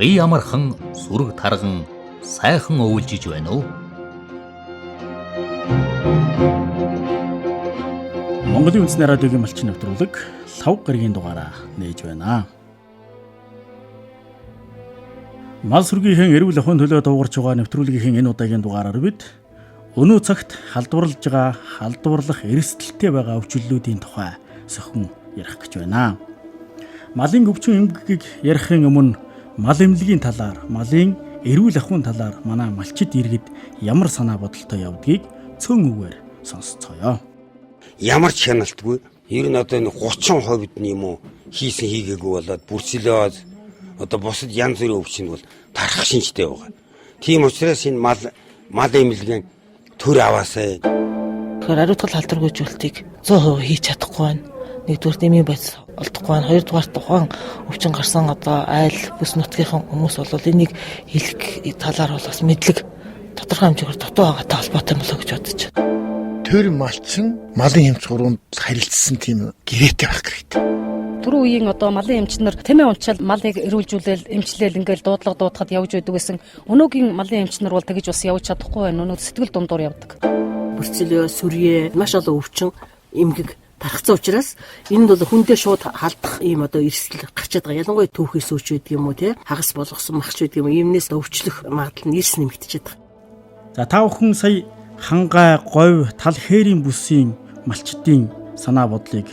бие амархан сүрэг тарган сайхан өвөлжиж байна уу? Монголын үндэсний радиогийн малчин нэвтрүүлэг 5 гарагийн дугаараа нээж байна. Мал сүргийнхээ эрүүл ахуйн төлөө дуугарч байгаа нэвтрүүлгийн энэ удаагийн дугаараар бид өнөө цагт халдварлаж байгаа халдварлах эрсдэлтэй байгаа өвчлөлүүдийн тухай сохин ярих гэж байна. Малын өвчин эмгэгийг ярихын өмнө мал эмнэлгийн талаар, малын эрүүл ахуйн талаар манай малчид иргэд ямар санаа бодолтой явдгийг цөөн үгээр сонсцгоё. Ямар ч хяналтгүй ер нь одоо 30% нь юм уу хийсэн хийгээгүй болоод бүрцэлээд одоо бусад янз бүрийн өвчин бол тарах шинжтэй байгаа. Тийм учраас энэ мал эмнэлгийн төр аваасаа. Тэгэхээр ариутгал халдваргүйжүүлэлтийг 100% хийж чадахгүй байна. Нэгдүгээр нэмийн байц олдохгүй байна. Хоёрдугаар тухайн өвчин гарсан одоо айл бүс нутгийнхаа хүмүүс бол энийг хэлэх талаар бол бас мэдлэг тодорхой хэмжээгээр дутуу байгаатай холбоотой болоо гэж бодож байна. Тэр малчин малын эмч гурванд харилцсан тийм гэрээтэй байх хэрэгтэй. Түрүү үеийн одоо малын эмчнэр тэмээ унчаал малыг эрүүлжүүлэл эмчлээл ингээл дуудлага дуудахад явж байдаг гэсэн. Өнөөгийн малын эмчнэр бол тэгж бас явж чадахгүй байна. Өнөө сэтгэл дундуур явдаг. Бүрцэлөө, сүрье, маш олон өвчин эмгэг тархсан учраас энд бол хүндээ шууд халдах ийм одоо эрсдэл гарч байгаа. Ялангуяа түүхээс өвч байдаг юм уу те хагас болгосон махч байдаг юм. Иймнээс өвчлөх магадлал нь эрс нэмэгдэж байгаа. За та бүхэн сая хангай, говь, тал хээрийн бүсийн малчдын санаа бодлыг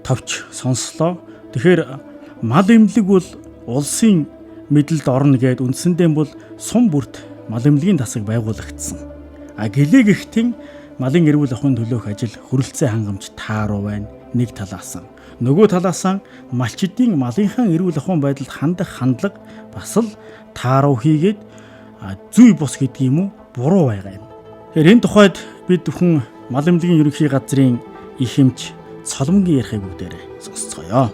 товч сонслоо. Тэгэхээр мал эмнэлэг бол улсын мэдэлд орно гэд үндсэндээ бол сум бүрт мал эмнэлгийн тасаг байгуулагдсан. Гэлээ гихтэн малын эрүүл ахуйн төлөөх ажил хөрөлцөө хангамж тааруу байна. Нэг талаас нь. Нөгөө талаас нь малчдын малынхаа эрүүл ахуйн байдалд хандах хандлага бас л тааруу хийгээд зүй бус гэдэг юм уу буруу байгаа юм. Тэгэхээр энэ тухайд бид бүхэн мал эмнэлгийн ерөнхий газрын их эмч Соломгийн ярихыг бүгдээрээ сонсцгоё.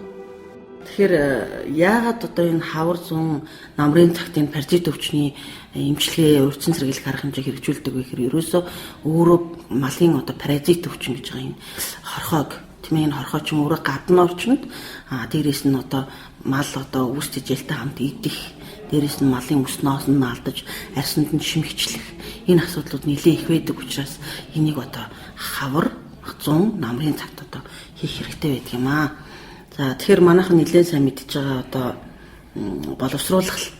Тэгэхээр яагаад одоо энэ хавар зүүн намрын цагтын паразит өвчний эмчилгээ урьдчилан сэргийлэх арга хэмжээг хэрэгжүүлдэг вэ гэхээр ерөөсөө өөрөө малын одоо паразит өвчин гэж байгаа энэ хорхоог тийм энэ хорхоо ч юм өөрөө гадна орчмод дээрээс нь одоо мал одоо үс тэжээлтэй хамт идэх дээрээс нь малын өснөөс нь алдаж арьсанд нь шимэгчлэх энэ асуудлууд нэлээд их байдаг учраас энийг одоо хавар зүүн намрын цагт одоо хийх хэрэгтэй байдаг юм аа. За тэгэхээр манайхан нэлээд сайн мэдж байгаа одоо боловсруулалт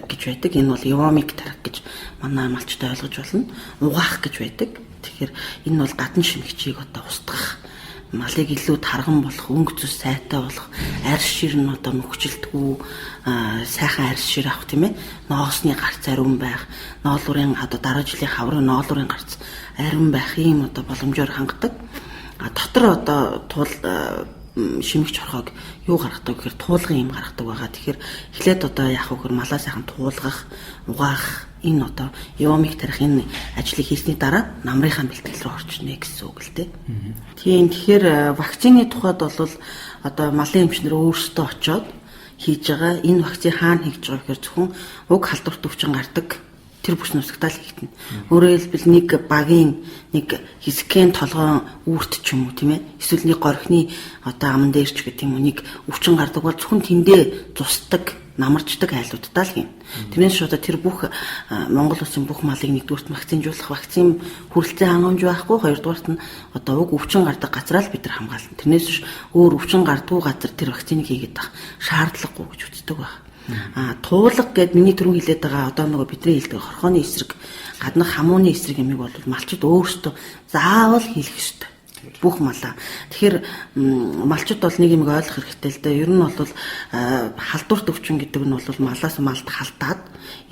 гэж байдаг. Энэ бол евомик тарих гэж манай малчтай ойлгож болно. Угаах гэж байдаг. Тэгэхээр энэ бол гадна шимэгчийг одоо устгах, малыг илүү тарган болох, өнгө зүс сайтай болох, арьс шир нь одоо мөхжилтгүй сайхан арьс шир авах тийм ээ. Ноосны гарц ариун байх, ноолуурын одоо дараа жилийн хаврын ноолуурын гарц ариун байх ийм одоо боломжоор хангадаг. Дотор одоо шимэгч хорхоог юу гаргадаг гэхээр туулгын юм гаргадаг байгаа. Тэгэхээр эхлээд одоо яах вэ гэхээр малаа сайхан туулгах, угаах энэ одоо евомик тарих энэ ажлыг хийсний дараа намрынхаа бэлтгэл рүү орчихно гэсэн үг л дээ. Тийм тэгэхээр вакцины тухайд бол одоо малын эмчнэр өөрсдөө очиод хийж байгаа энэ вакцины хаана хийж байгаа гэхээр зөвхөн уг халдварт өвчин гардаг тэр бүс нусагтаа л хийгдэнэ. Өөрөөр хэлбэл нэг багийн нэг хэсгэн толгоон үүрт ч юм уу тийм ээ. Эсвэл нэг горхины одоо аман дээр ч гэдэг юм уу нэг өвчин гардаг бол зөвхөн тэндээ зусдаг, намарчдаг айлуудтаа л хийнэ. Тэрнээс шууд тэр бүх Монгол улсын бүх малыг нэгдүгürt вакцинжуулах вакцин хүрэлцээ хангамж байхгүй, хоёрдугаарт нь одоо уг өвчин гардаг газараа л бид нар хамгаална. Тэрнээс биш өөр өвчин гардгүй газар тэр вакциныг хийгээд байх шаардлагагүй гэж үздэг байна. Туулга гэд миний түрүү хэлээд байгаа одоо нөгөө бидний хэлдэг хорхооны эсрэг гаднах хамууны эсрэг юмыг бол малчид өөрсдөө заавал хийх ёстой. Бүх малаа. Тэгэхээр малчид бол нэг юм ойлгох хэрэгтэй л дээ. Ер нь бол халдварт өвчин гэдэг нь бол малаас малд халтаад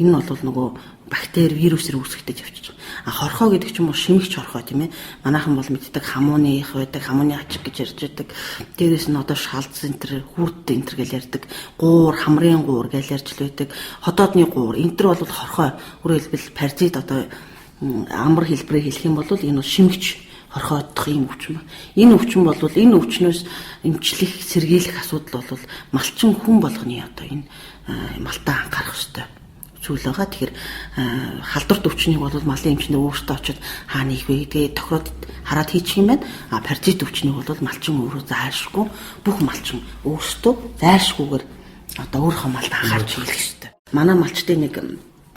энэ нь бол нөгөө бактери, вирусээр үүсгэдэг явчих. Хорхоо гэдэг ч юм уу шимэгч хорхоо тийм ээ. Манайхан бол мэддэг хамууны их байдаг, хамууны ачиг гэж ярьж байдаг. Дээрээс нь одоо шалц энтер, хүрд энтер гэж ярьдаг. Гуур, хамрын гуур гэж ярьж л байдаг. Хотоодны гуур энтер бол хорхоо. Өөрөөр хэлбэл паразит одоо амар хэлбэрээр хэлэх юм бол энэ бол шимэгч хорхоодох юм өвчин ба. Энэ өвчин бол энэ өвчнөөс эмчлэх, сэргийлэх асуудал бол малчин хүн болгоны одоо энэ малтаа анхаарах ёстой зүйл байгаа. Тэгэхээр халдварт өвчнийг бол малын эмчнэр өөртөө очиод хаана их вэ гэдгээ тохироод хараад хийчих юм байна. Паразит өвчнийг бол малчин өөрөө зайлшгүй бүх малчин өөртөө зайлшгүйгээр одоо өөрийнхөө малд анхаарч хийх ёстой. Манай малчтын нэг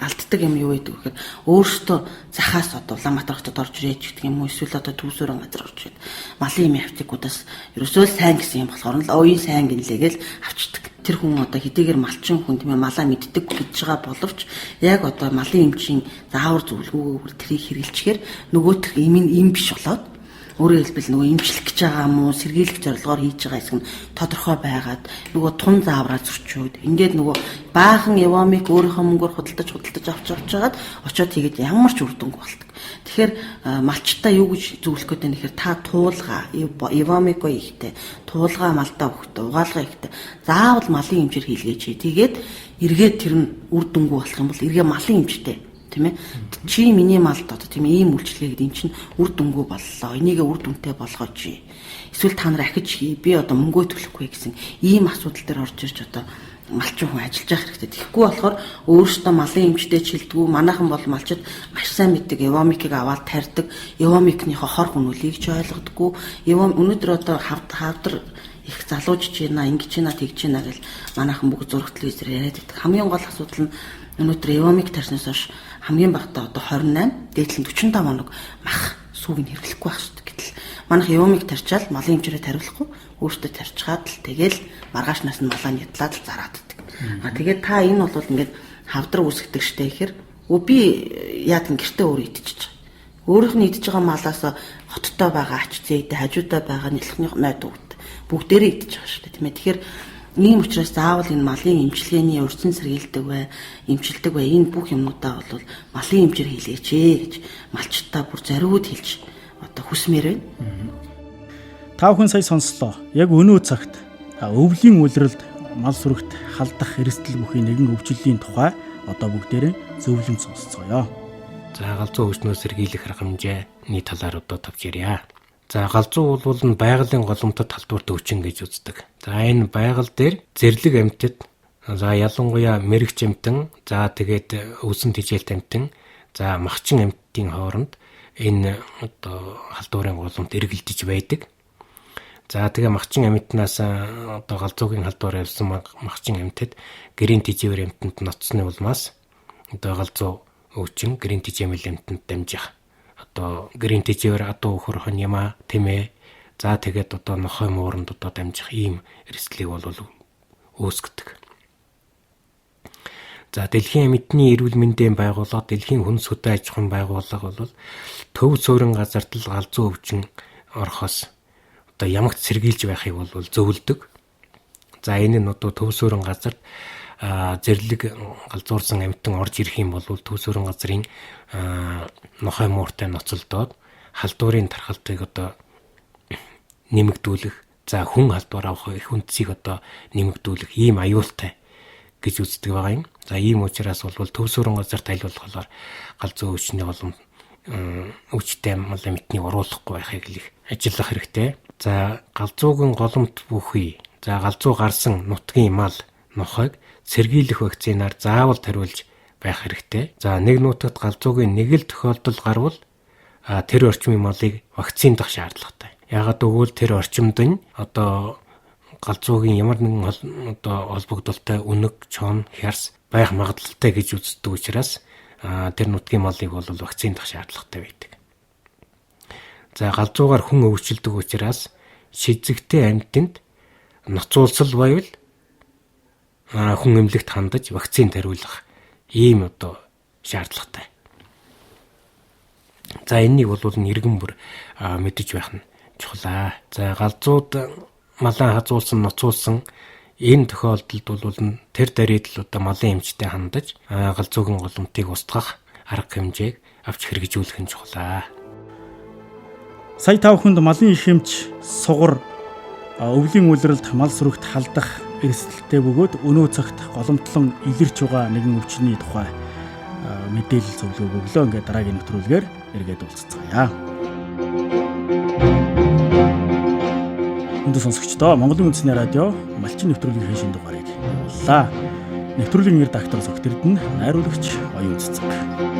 алддаг юм юу гэдэг вэ гэхээр өөрөөсөө захаас одоо Улаанбаатар хотод орж ирээд гэдэг юм уу эсвэл одоо Төвсөрөн газар орж ирээд малын юм авчиггуудаас ерөөсөө сайн гэсэн юм болохоор л оюун сайн гинлээгээл авчдаг. Тэр хүн одоо хэдийгээр малчин хүн тийм ээ малаа мэддэг гэж байгаа боловч яг одоо малын эмчийн заавар зөвлөгөөгөөр тэрийг хэрэглэчихээр нөгөөх им биш болоод өөрөөр хэлбэл нөгөө имжлэх гэж байгаа юм уу сэргийлэх зорилгоор хийж байгаа хэсэг нь тодорхой байгаад нөгөө тун заавраа зөрчөөд ингээд нөгөө баахан Евамик өөрийнхөө мөнгөөр худалдаж авч жагаад очиод тэгээд ямар ч үр дүнгүй болдог. Тэгэхээр малчтаа юу гэж зөвлөх гээд байна гэхээр та туулга Евамико ихтэй туулга малдаа өгтөө угаалгаа ихтэй заавал малын эмчээр хийлгээч. Тэгээд эргээд тэр нь үр дүнгүй болох юм бол эргээ малын эмчтэй тийм ээ чи миний малд одоо тийм ийм үйлчлэгээ гэдэг эн чинь үр дүнгүй боллоо энийгээ үр дүнтэй болгооч эсвэл та нар ахиж би одоо мөнгөө төлөхгүй гэсэн ийм асуудал дээр орж ирж одоо малчин хүн ажиллаж явах хэрэгтэй. Тэгэхгүй болохоор өөрөөсөө малын эмчтэй чилдэггүй манайхан бол малчид маш сайн мэддэг Евамикийг аваад тарьдаг Евамикныхоо хор хүнүүлийг ч ойлгодоггүй өнөөдөр одоо хавдар их залууж чийна ингэж чийна тэгж чийна гэж манайхан бүгд зураг телевизээр яриад байдаг. Хамгийн гол асуудал нь өнөөдөр Евамик тарьснаас хойш хамгийн багтаа одоо 28 дээдлэн 45 хоног мах сүүг нь хэрэглэхгүй байх шүү дээ. Гэтэл манайх Евамик тарьчаал малын эмчээрээ тариулахгүй өөртөө тарьчгаад л тэгэл маргаашнаас нь малаа нядлаад л зараад иддэг. Тэгээд та энэ бол ингээд хавдар үүсгдэг штэ гэхээр би яадаг гэртээ өөрөө идчихэж байгаа. Өөрийнх нь идчихэж байгаа малаас хоттой байгаа ач зээдэ хажуудаа байгаа нэлхний найд бүгдээрээ идчихэж байгаа штэ тийм ээ. Тэгэхээр ийм учраас заавал энэ малын эмчилгээний урьдчилан сэргийлдэг эмчилдэг энэ бүх юмнуудаа бол малын эмчээр хийлгээч гэж малчтаа бүр зориуд хэлж одоо хүсмээр байна. Та бүхэн сая сонслоо. Яг өнөө цагт өвлийн улиралд мал сүрэгт халдах эрсдэл бүхий нэгэн өвчлөлийн тухай одоо бүгдээрээ зөвлөм сонсцгоё. За галзуу өвчнөө сэргийлэх арга хэмжээний талаар одоо тавьж ярья. За галзуу бол байгалийн голомтод халдварт өвчин гэж үздэг. За энэ байгаль дээр зэрлэг амьтад за ялангуяа мэрэгч амьтан за тэгээд өвсөн тижээлт амьтан за махчин амьтдын хооронд энэ одоо халдварын голомт эргэлдэж байдаг. За тэгээ махчин амьтнаас одоо галзуугийн халдвар явсан махчин амьтад гэрийн тижээвэр амьтанд ноцсны улмаас одоо галзуу өвчин гэрийн тижээмэл амьтанд дамжих одоо гэрийн тижээвэр адуу өхөр хоньяма тэмээ за тэгээд одоо нохой мууранд одоо дамжих ийм эрсдлийг бол үүсгэдэг. За дэлхийн амьтны эрүүл мэндийн байгууллага дэлхийн хүнс хөдөө аж ахуйн байгууллага бол төв суурин газарт л галзуу өвчин орохоос одоо ямагт сэргийлж байхыг бол зөвлөдөг. За энэ нь одоо төв суурин газарт зэрлэг галзуурсан амьтан орж ирэх юм бол төв суурин газрын нохой мууртай ноцолдоод халдварын тархалтыг одоо нэмэгдүүлэх, за хүн халдвар авах их үндсийг одоо нэмэгдүүлэх ийм аюултай гэж үздэг байгаа юм. За ийм учраас бол төв суурин газар тайлбарлахаар галзуу өвчний голом өвчтэй мал амьтныг оруулахгүй байхыг л ажиллах хэрэгтэй. За галзуугийн голомт бүхий, за галзуу гарсан нутгийн мал нохойг сэргийлэх вакцинаар заавал тариулж байх хэрэгтэй. За нэг нутагт галзуугийн нэг л тохиолдол гарвал тэр орчмын малыг вакциндах шаардлагатай. Яагаад гэвэл тэр орчимд нь одоо галзуугийн ямар нэгэн одоо холбогдолтой үнэг, чон, хярс байх магадлалтай гэж үздэг учраас тэр нутгийн малыг бол вакциндах шаардлагатай байдаг. За галзуугаар хүн өвчлөдөг учраас шижигтэй амьтанд ноцуулсал байвал хүн эмнэлэгт хандаж вакцин тариулах ийм одоо шаардлагатай. За энэнийг бол иргэн бүр мэдэж байх нь чухлаа. За галзууд малаа хазуулсан, ноцуулсан энэ тохиолдолд бол тэр дарийд л одоо малын эмчтэй хандаж галзуугийн голомтыг устгах арга хэмжээг авч хэрэгжүүлэх нь чухлаа. Сая та бүхэнд малын их эмч сугар өвлийн улиралд мал сүрэгт халдах эрсдэлтэй бөгөөд өнөө цагт голомтлон илэрч байгаа нэгэн өвчний тухай мэдээлэл зөвлөгөө өглөө. Ингээд дараагийн нэвтрүүлгээр эргээд уулзцгаая. Өндөр сонсогчдоо Монголын үндэсний радио малчин нэвтрүүлгийн шинэ дугаарыг явууллаа. Нэвтрүүлгийн редактор Зогт Эрдэнэ, найруулагч Оюун Цэцэг.